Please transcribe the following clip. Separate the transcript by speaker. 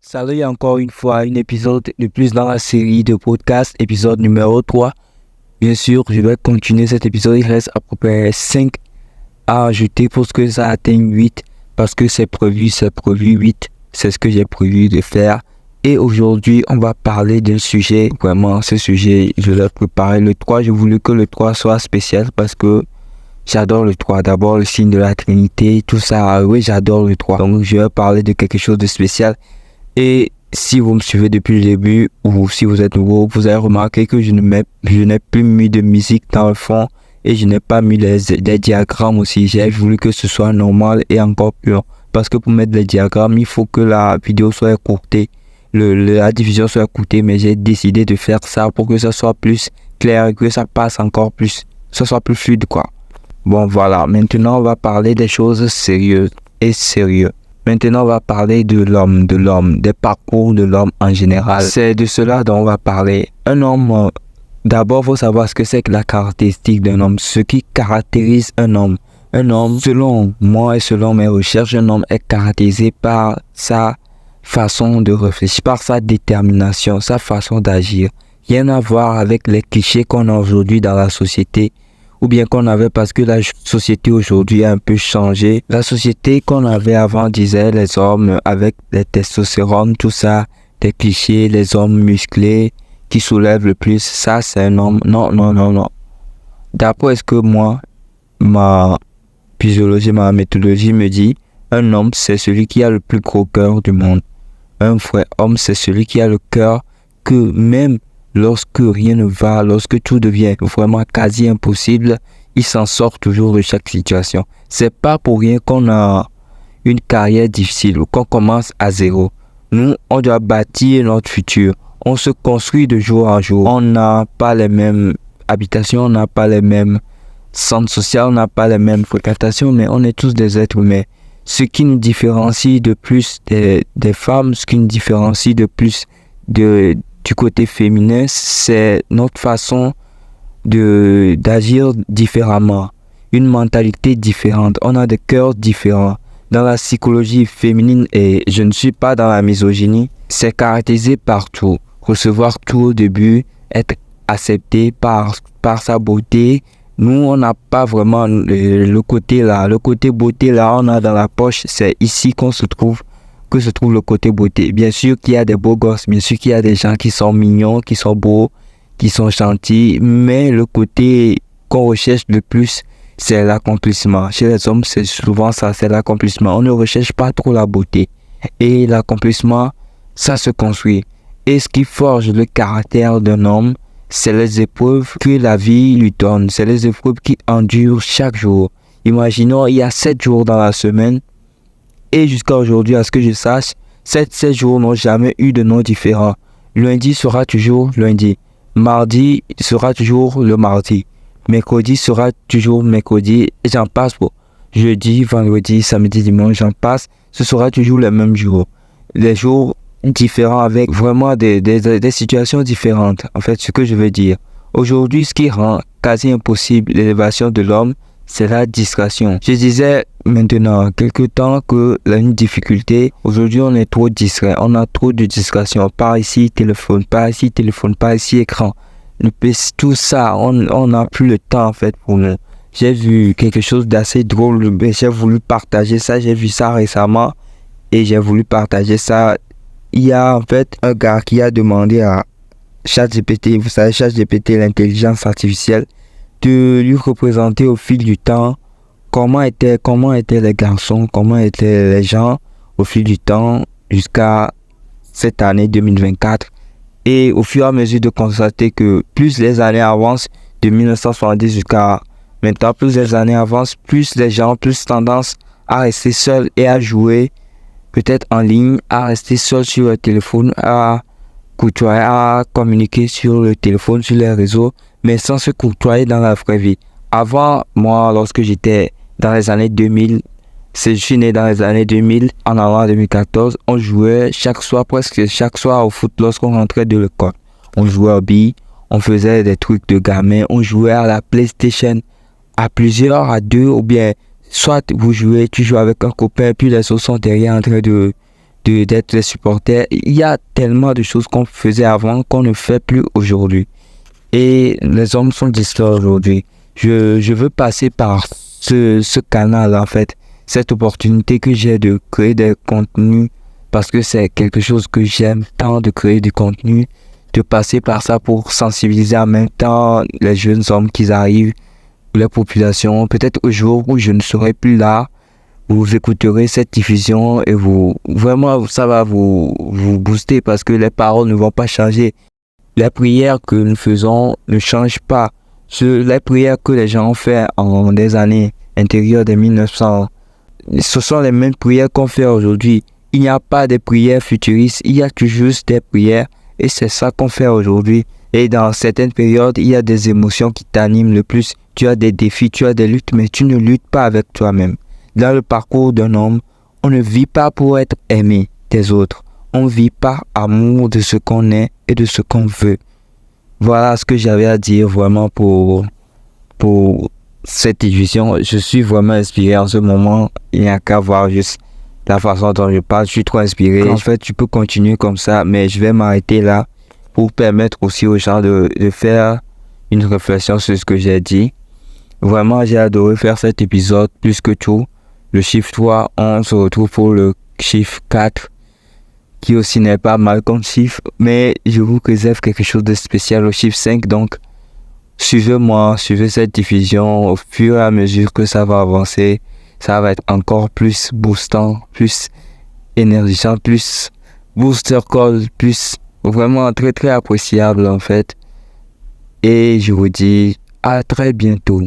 Speaker 1: Salut encore une fois, un épisode de plus dans la série de podcasts, épisode numéro 3. Bien sûr, je vais continuer cet épisode, il reste à peu près 5 à ajouter pour que ça atteigne 8, parce que c'est prévu 8, c'est ce que j'ai prévu de faire. Et aujourd'hui, on va parler d'un sujet, vraiment ce sujet, je l'ai préparé le 3, j'ai voulu que le 3 soit spécial parce que j'adore le 3, d'abord le signe de la Trinité, tout ça, oui j'adore le 3. Donc je vais parler de quelque chose de spécial. Et si vous me suivez depuis le début ou si vous êtes nouveau, vous avez remarqué que je n'ai plus mis de musique dans le fond et je n'ai pas mis les diagrammes aussi. J'ai voulu que ce soit normal et encore pur. Parce que pour mettre les diagrammes, il faut que la vidéo soit écourtée, la diffusion soit écourtée, mais j'ai décidé de faire ça pour que ça soit plus clair et que ça passe encore plus, que ça soit plus fluide quoi. Bon voilà, maintenant on va parler des choses sérieuses et sérieuses. Maintenant, on va parler de l'homme, des parcours de l'homme en général. C'est de cela dont on va parler. Un homme, d'abord, il faut savoir ce que c'est que la caractéristique d'un homme, ce qui caractérise un homme. Un homme, selon moi et selon mes recherches, un homme est caractérisé par sa façon de réfléchir, par sa détermination, sa façon d'agir. Rien à voir avec les clichés qu'on a aujourd'hui dans la société. Ou bien qu'on avait parce que la société aujourd'hui a un peu changé. La société qu'on avait avant disait les hommes avec les testostérone, tout ça, des clichés, les hommes musclés qui soulèvent le plus, ça c'est un homme. Non. D'après ce que moi, ma physiologie, ma méthodologie me dit, un homme c'est celui qui a le plus gros cœur du monde. Un vrai homme c'est celui qui a le cœur que même lorsque rien ne va, lorsque tout devient vraiment quasi impossible, il s'en sort toujours de chaque situation. C'est pas pour rien qu'on a une carrière difficile ou qu'on commence à zéro. Nous, on doit bâtir notre futur. On se construit de jour en jour. On n'a pas les mêmes habitations, on n'a pas les mêmes centres sociaux, on n'a pas les mêmes fréquentations, mais on est tous des êtres humains. Ce qui nous différencie de plus des femmes, ce qui nous différencie de plus du côté féminin, c'est notre façon d'agir différemment, une mentalité différente, on a des cœurs différents. Dans la psychologie féminine, et je ne suis pas dans la misogynie, c'est caractérisé par tout, recevoir tout au début, être accepté par sa beauté. Nous, on n'a pas vraiment le côté là, le côté beauté là, on a dans la poche, c'est ici que se trouve le côté beauté. Bien sûr qu'il y a des beaux gosses, bien sûr qu'il y a des gens qui sont mignons, qui sont beaux, qui sont gentils, mais le côté qu'on recherche le plus, c'est l'accomplissement. Chez les hommes, c'est souvent ça, c'est l'accomplissement. On ne recherche pas trop la beauté. Et l'accomplissement, ça se construit. Et ce qui forge le caractère d'un homme, c'est les épreuves que la vie lui donne. C'est les épreuves qui endurent chaque jour. Imaginons, il y a 7 jours dans la semaine, et jusqu'à aujourd'hui, à ce que je sache, ces jours n'ont jamais eu de nom différent. Lundi sera toujours lundi. Mardi sera toujours le mardi. Mercredi sera toujours mercredi. Et j'en passe pour jeudi, vendredi, samedi, dimanche, j'en passe. Ce sera toujours les mêmes jours. Les jours différents avec vraiment des situations différentes. En fait, ce que je veux dire. Aujourd'hui, ce qui rend quasi impossible l'élévation de l'homme, c'est la distraction. Je disais maintenant quelque temps que une difficulté, aujourd'hui on est trop distrait, on a trop de distractions, par ici téléphone, par ici écran, tout ça, on n'a plus le temps en fait pour nous. J'ai vu quelque chose d'assez drôle, j'ai voulu partager ça, j'ai vu ça récemment et j'ai voulu partager ça. Il y a en fait un gars qui a demandé à ChatGPT, vous savez ChatGPT, l'intelligence artificielle, de lui représenter au fil du temps comment étaient les garçons, comment étaient les gens au fil du temps jusqu'à cette année 2024. Et au fur et à mesure de constater que plus les années avancent, de 1970 jusqu'à maintenant, plus les années avancent, plus les gens, plus tendance à rester seuls et à jouer peut-être en ligne, à rester seuls sur le téléphone, à côtoyer, à communiquer sur le téléphone, sur les réseaux, mais sans se côtoyer dans la vraie vie. Avant, moi, lorsque j'étais dans les années 2000, je suis né dans les années 2000, en avant 2014, on jouait presque chaque soir au foot lorsqu'on rentrait de l'école. On jouait au billes, on faisait des trucs de gamins, on jouait à la PlayStation à plusieurs, à deux, ou bien soit tu joues avec un copain, puis les autres sont derrière en train de d'être les supporters. Il y a tellement de choses qu'on faisait avant qu'on ne fait plus aujourd'hui. Et les hommes sont distraits aujourd'hui. Je veux passer par ce canal, en fait, cette opportunité que j'ai de créer des contenus, parce que c'est quelque chose que j'aime tant, de créer du contenu, de passer par ça pour sensibiliser en même temps les jeunes hommes qui arrivent, les populations. Peut-être au jour où je ne serai plus là, vous écouterez cette diffusion et vraiment, ça va vous booster, parce que les paroles ne vont pas changer. Les prières que nous faisons ne changent pas. Les prières que les gens ont fait en des années intérieures des 1900, ce sont les mêmes prières qu'on fait aujourd'hui. Il n'y a pas de prières futuristes, il y a que juste des prières, et c'est ça qu'on fait aujourd'hui. Et dans certaines périodes, il y a des émotions qui t'animent le plus. Tu as des défis, tu as des luttes, mais tu ne luttes pas avec toi-même. Dans le parcours d'un homme, on ne vit pas pour être aimé des autres. On vit par amour de ce qu'on est et de ce qu'on veut. Voilà ce que j'avais à dire vraiment pour cette diffusion. Je suis vraiment inspiré en ce moment. Il n'y a qu'à voir juste la façon dont je parle. Je suis trop inspiré. En fait, tu peux continuer comme ça, mais je vais m'arrêter là pour permettre aussi aux gens de faire une réflexion sur ce que j'ai dit. Vraiment, j'ai adoré faire cet épisode plus que tout. Le chiffre 3, on se retrouve pour le chiffre 4. Qui aussi n'est pas mal comme chiffre, mais je vous réserve quelque chose de spécial au chiffre 5, donc suivez-moi, suivez cette diffusion. Au fur et à mesure que ça va avancer, ça va être encore plus boostant, plus énergisant, plus booster call, plus vraiment très très appréciable en fait. Et je vous dis à très bientôt.